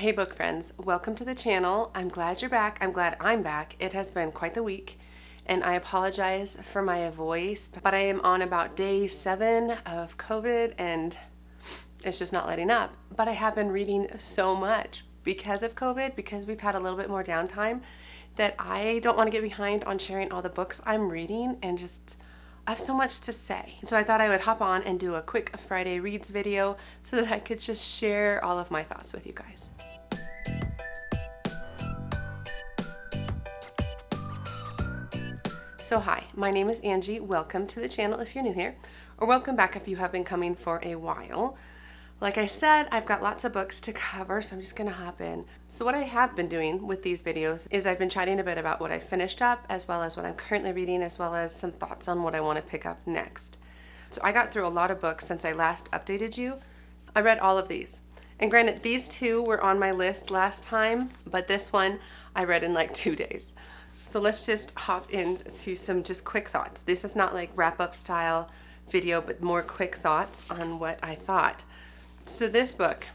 Hey book friends, welcome to the channel. I'm glad you're back. I'm glad I'm back. It has been quite the week and I apologize for my voice, but I am on about day 7 of COVID and it's just not letting up. But I have been reading so much because of COVID, because we've had a little bit more downtime, that I don't want to get behind on sharing all the books I'm reading and just I have so much to say. And so I thought I would hop on and do a quick Friday Reads video so that I could just share all of my thoughts with you guys. So hi, my name is Angie. Welcome to the channel if you're new here, or welcome back if you have been coming for a while. Like I said, I've got lots of books to cover, so I'm just gonna hop in. So what I have been doing with these videos is I've been chatting a bit about what I finished up, as well as what I'm currently reading, as well as some thoughts on what I want to pick up next. So I got through a lot of books since I last updated you. I read all of these. And granted, these two were on my list last time, but this one I read in like 2 days. So let's just hop into some just quick thoughts. This is not like wrap-up style video, but more quick thoughts on what I thought. So this book,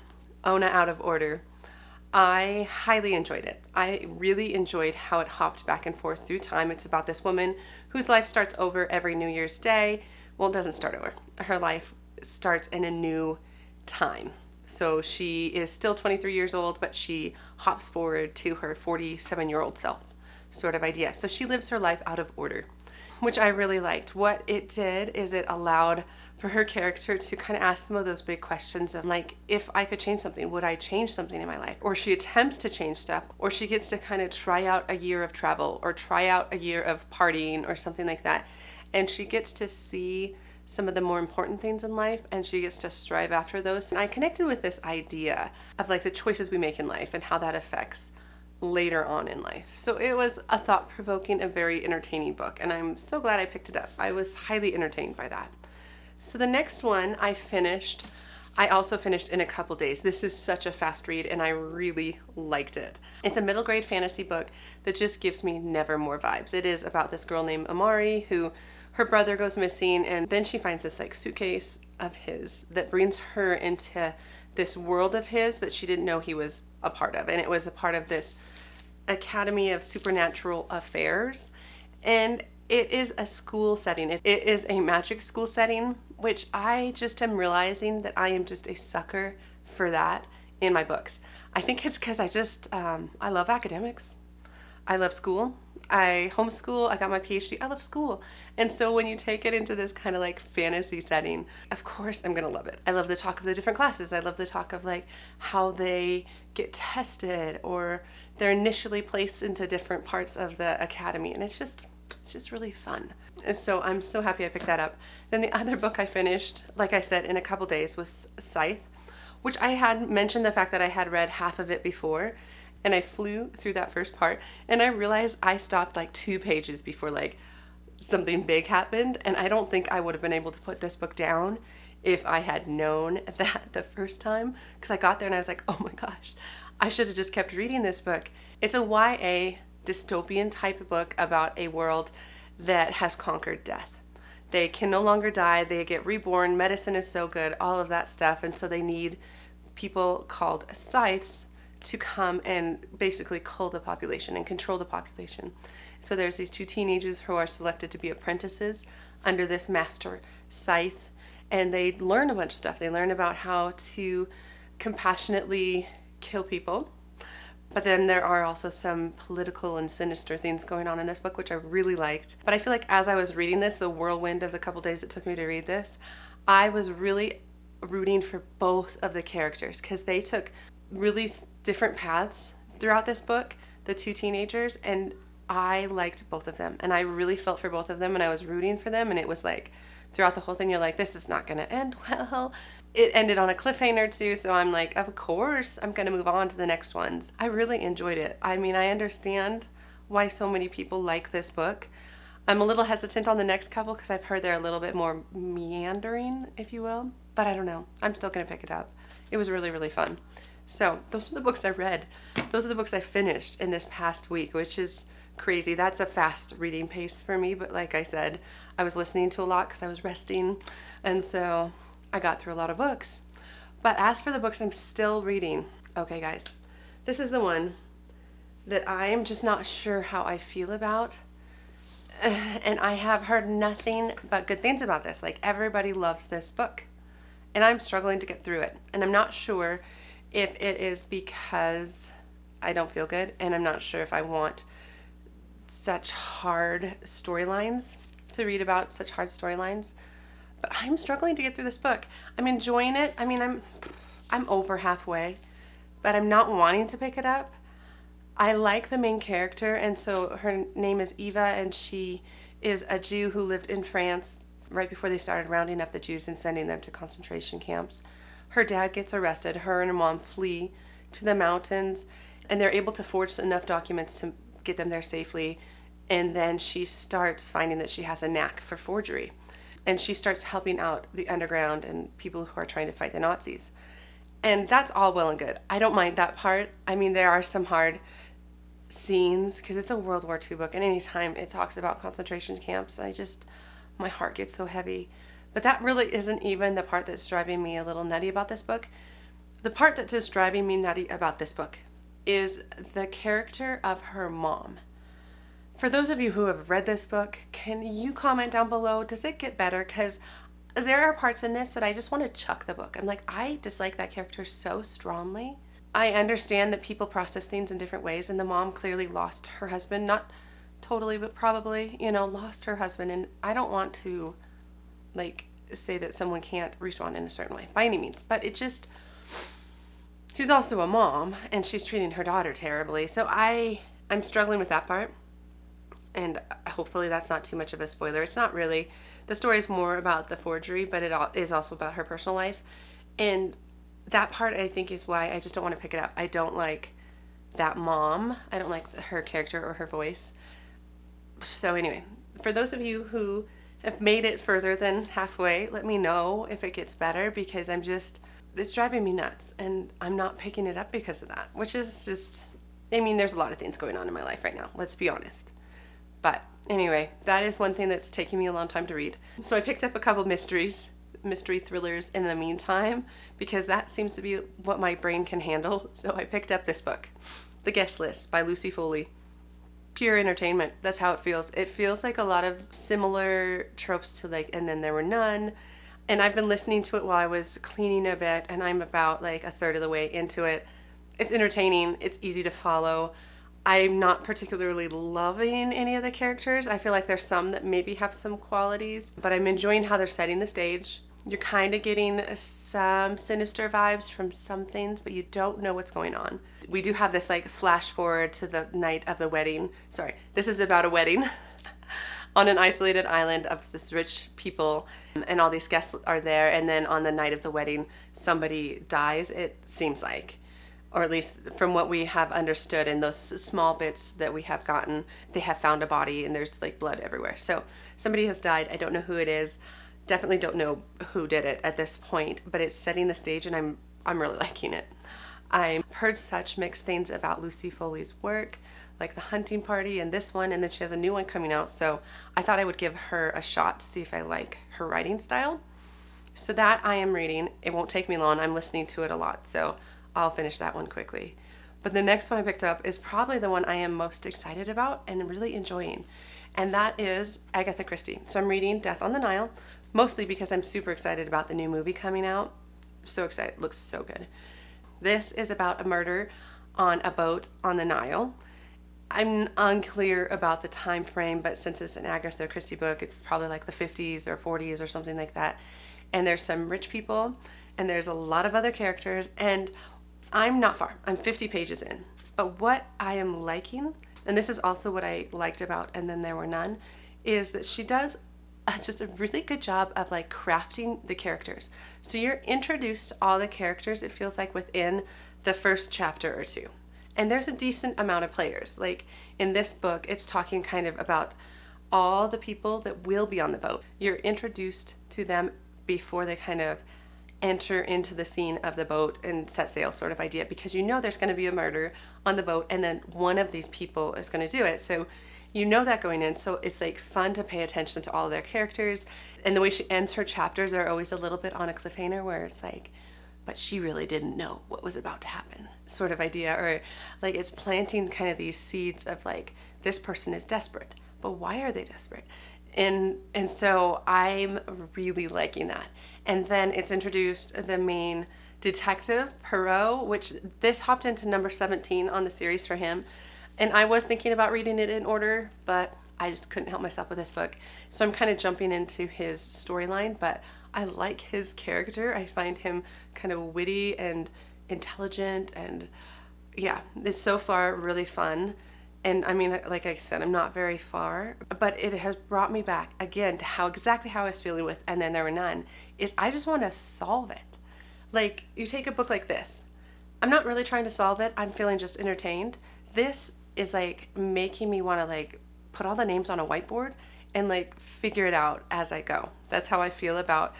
Ona Out of Order, I highly enjoyed it. I really enjoyed how it hopped back and forth through time. It's about this woman whose life starts over every New Year's Day. Well, it doesn't start over. Her life starts in a new time. So she is still 23 years old, but she hops forward to her 47-year-old self sort of idea. So she lives her life out of order, which I really liked. What it did is it allowed for her character to kind of ask some of those big questions of like, if I could change something, would I change something in my life? Or she attempts to change stuff, or she gets to kind of try out a year of travel or try out a year of partying or something like that. And she gets to see some of the more important things in life and she gets to strive after those. And I connected with this idea of like the choices we make in life and how that affects later on in life. So it was a thought-provoking and very entertaining book, and I'm so glad I picked it up. I was highly entertained by that. So the next one I also finished in a couple days. This is such a fast read and I really liked it. It's a middle grade fantasy book that just gives me Nevermore vibes. It is about this girl named Amari who her brother goes missing, and then she finds this like suitcase of his that brings her into this world of his that she didn't know he was a part of. And it was a part of this Academy of Supernatural Affairs. And it is a school setting. It is a magic school setting, which I just am realizing that I am just a sucker for that in my books. I think it's because I love academics. I love school. I homeschool. I got my PhD. I love school. And so when you take it into this kind of like fantasy setting, of course I'm going to love it. I love the talk of the different classes. I love the talk of like how they get tested or they're initially placed into different parts of the academy. And it's just really fun. And so I'm so happy I picked that up. Then the other book I finished, like I said, in a couple days was Scythe, which I had mentioned the fact that I had read half of it before. And I flew through that first part and I realized I stopped like 2 pages before like something big happened. And I don't think I would have been able to put this book down if I had known that the first time, because I got there and I was like, oh my gosh, I should have just kept reading this book. It's a YA dystopian type of book about a world that has conquered death. They can no longer die. They get reborn. Medicine is so good, all of that stuff. And so they need people called Scythes to come and basically cull the population and control the population. So there's these 2 teenagers who are selected to be apprentices under this master Scythe, and they learn a bunch of stuff. They learn about how to compassionately kill people, but then there are also some political and sinister things going on in this book, which I really liked. But I feel like as I was reading this, the whirlwind of the couple days it took me to read this, I was really rooting for both of the characters because they took really different paths throughout this book, the 2 teenagers, and I liked both of them and I really felt for both of them and I was rooting for them. And it was like throughout the whole thing you're like, this is not gonna end well. It ended on a cliffhanger too, so I'm like, of course I'm gonna move on to the next ones. I really enjoyed it. I mean, I understand why so many people like this book. I'm a little hesitant on the next couple because I've heard they're a little bit more meandering, if you will, but I don't know, I'm still gonna pick it up. It was really, really fun. So those are the books I read. Those are the books I finished in this past week, which is crazy. That's a fast reading pace for me. But like I said, I was listening to a lot because I was resting. And so I got through a lot of books. But as for the books I'm still reading, okay guys, This is the one that I am just not sure how I feel about. And I have heard nothing but good things about this. Like, everybody loves this book. And I'm struggling to get through it. And I'm not sure if it is because I don't feel good. And I'm not sure if I want such hard storylines, to read about such hard storylines. But I'm struggling to get through this book. I'm enjoying it. I mean, I'm over halfway. But I'm not wanting to pick it up. I like the main character, and so her name is Eva, and she is a Jew who lived in France right before they started rounding up the Jews and sending them to concentration camps. Her dad gets arrested. Her and her mom flee to the mountains, and they're able to forge enough documents to get them there safely. And then she starts finding that she has a knack for forgery, and she starts helping out the underground and people who are trying to fight the Nazis. And that's all well and good. I don't mind that part. I mean, there are some hard scenes because it's a World War II book, and anytime it talks about concentration camps, my heart gets so heavy. But that really isn't even the part that's driving me a little nutty about this book. The part that's just driving me nutty about this book is the character of her mom. For those of you who have read this book, can you comment down below, does it get better? Because there are parts in this that I just want to chuck the book. I'm like, I dislike that character so strongly. I understand that people process things in different ways, and the mom clearly lost her husband, not totally, but probably, lost her husband. And I don't want to, say that someone can't respond in a certain way by any means, but she's also a mom, and she's treating her daughter terribly. So I'm struggling with that part, and hopefully that's not too much of a spoiler. It's not really. The story is more about the forgery, but it is also about her personal life, and that part, I think, is why I just don't want to pick it up. I don't like that mom. I don't like her character or her voice. So anyway, for those of you who have made it further than halfway, let me know if it gets better, because it's driving me nuts, and I'm not picking it up because of that, which is just, there's a lot of things going on in my life right now, let's be honest. But anyway, that is one thing that's taking me a long time to read. So I picked up a couple mystery thrillers in the meantime, because that seems to be what my brain can handle. So I picked up this book, The Guest List by Lucy Foley. Pure entertainment. That's how it feels. It feels like a lot of similar tropes to And Then There Were None. And I've been listening to it while I was cleaning a bit, and I'm about a third of the way into it. It's entertaining. It's easy to follow. I'm not particularly loving any of the characters. I feel like there's some that maybe have some qualities, but I'm enjoying how they're setting the stage. You're kind of getting some sinister vibes from some things, but you don't know what's going on. We do have this flash forward to the night of the wedding. Sorry, this is about a wedding on an isolated island of this rich people, and all these guests are there. And then on the night of the wedding, somebody dies, it seems like. Or at least from what we have understood in those small bits that we have gotten, they have found a body and there's blood everywhere. So somebody has died. I don't know who it is. Definitely don't know who did it at this point, but it's setting the stage, and I'm really liking it. I've heard such mixed things about Lucy Foley's work, like The Hunting Party and this one, and then she has a new one coming out. So I thought I would give her a shot to see if I like her writing style. So that I am reading. It won't take me long. I'm listening to it a lot, so I'll finish that one quickly. But the next one I picked up is probably the one I am most excited about and really enjoying, and that is Agatha Christie. So I'm reading Death on the Nile, mostly because I'm super excited about the new movie coming out. So excited. It looks so good. This is about a murder on a boat on the Nile. I'm unclear about the time frame, but since it's an Agatha Christie book, it's probably the 50s or 40s or something like that. And there's some rich people, and there's a lot of other characters, and I'm not far. I'm 50 pages in. But what I am liking, and this is also what I liked about And Then There Were None, is that she does just a really good job of crafting the characters. So you're introduced to all the characters, it feels like, within the first chapter or two. And there's a decent amount of players. In this book, it's talking kind of about all the people that will be on the boat. You're introduced to them before they kind of enter into the scene of the boat and set sail sort of idea, because there's going to be a murder on the boat, and then one of these people is going to do it. So that going in. So it's fun to pay attention to all of their characters, and the way she ends her chapters are always a little bit on a cliffhanger, where it's but she really didn't know what was about to happen, sort of idea. Or like it's planting kind of these seeds of like, this person is desperate, but why are they desperate? And so I'm really liking that. And then it's introduced the main detective, Perot, which this hopped into number 17 on the series for him. And I was thinking about reading it in order, but I just couldn't help myself with this book. So I'm kind of jumping into his storyline, but I like his character. I find him kind of witty and intelligent, and yeah, it's so far really fun. And I mean, like I said, I'm not very far, but it has brought me back again to exactly how I was feeling with And Then There Were None, is I just want to solve it. Like, you take a book like this, I'm not really trying to solve it, I'm feeling just entertained. This is like making me want to like put all the names on a whiteboard and like figure it out as I go. That's how I feel about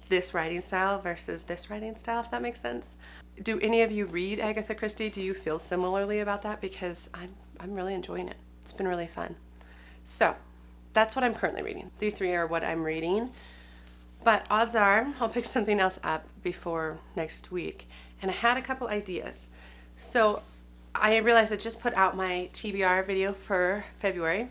this writing style versus this writing style, if that makes sense. Do any of you read Agatha Christie? Do you feel similarly about that? Because I'm really enjoying it. It's been really fun. So that's what I'm currently reading. These three are what I'm reading. But odds are I'll pick something else up before next week. And I had a couple ideas. So I realized I just put out my TBR video for February.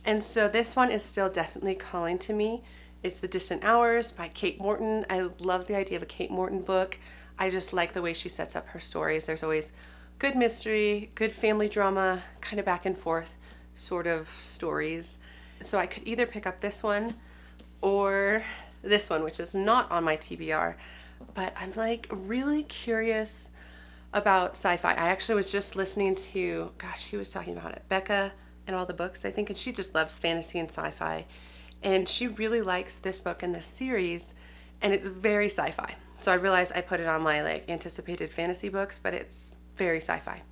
And so this one is still definitely calling to me. It's The Distant Hours by Kate Morton. I love the idea of a Kate Morton book. I just like the way she sets up her stories. There's always good mystery, good family drama, kind of back and forth sort of stories. So I could either pick up this one or this one, which is not on my TBR, but I'm like really curious about sci-fi. I actually was just listening to, she was talking about it, Becca and all the books, I think, and she just loves fantasy and sci-fi. And she really likes this book and this series, and it's very sci-fi. So I realized I put it on my like anticipated fantasy books, but it's very sci-fi.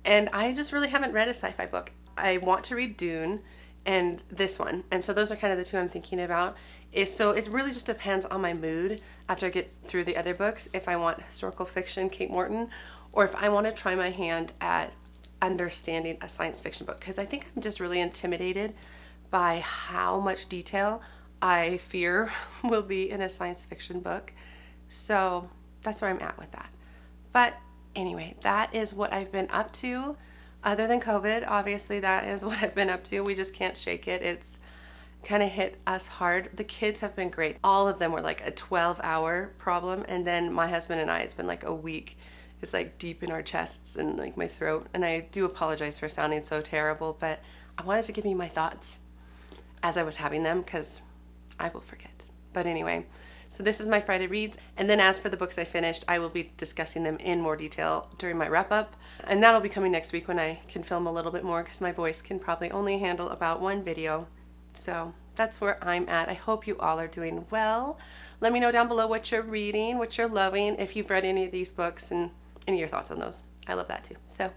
And I just really haven't read a sci-fi book. I want to read Dune and this one. And so those are kind of the two I'm thinking about. So it really just depends on my mood after I get through the other books, if I want historical fiction, Kate Morton, or if I want to try my hand at understanding a science fiction book. Because I think I'm just really intimidated by how much detail I fear will be in a science fiction book. So that's where I'm at with that. But anyway, that is what I've been up to. Other than COVID, obviously that is what I've been up to. We just can't shake it. It's kind of hit us hard. The kids have been great. All of them were like a 12-hour problem. And then my husband and I, it's been like a week. It's like deep in our chests and like my throat. And I do apologize for sounding so terrible, but I wanted to give you my thoughts as I was having them, because I will forget. But anyway, so this is my Friday reads. And then as for the books I finished, I will be discussing them in more detail during my wrap up. And that'll be coming next week when I can film a little bit more, because my voice can probably only handle about one video. So that's where I'm at. I hope you all are doing well. Let me know down below what you're reading, what you're loving, if you've read any of these books, and any of your thoughts on those. I love that too. So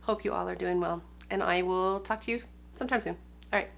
hope you all are doing well. And I will talk to you sometime soon. All right.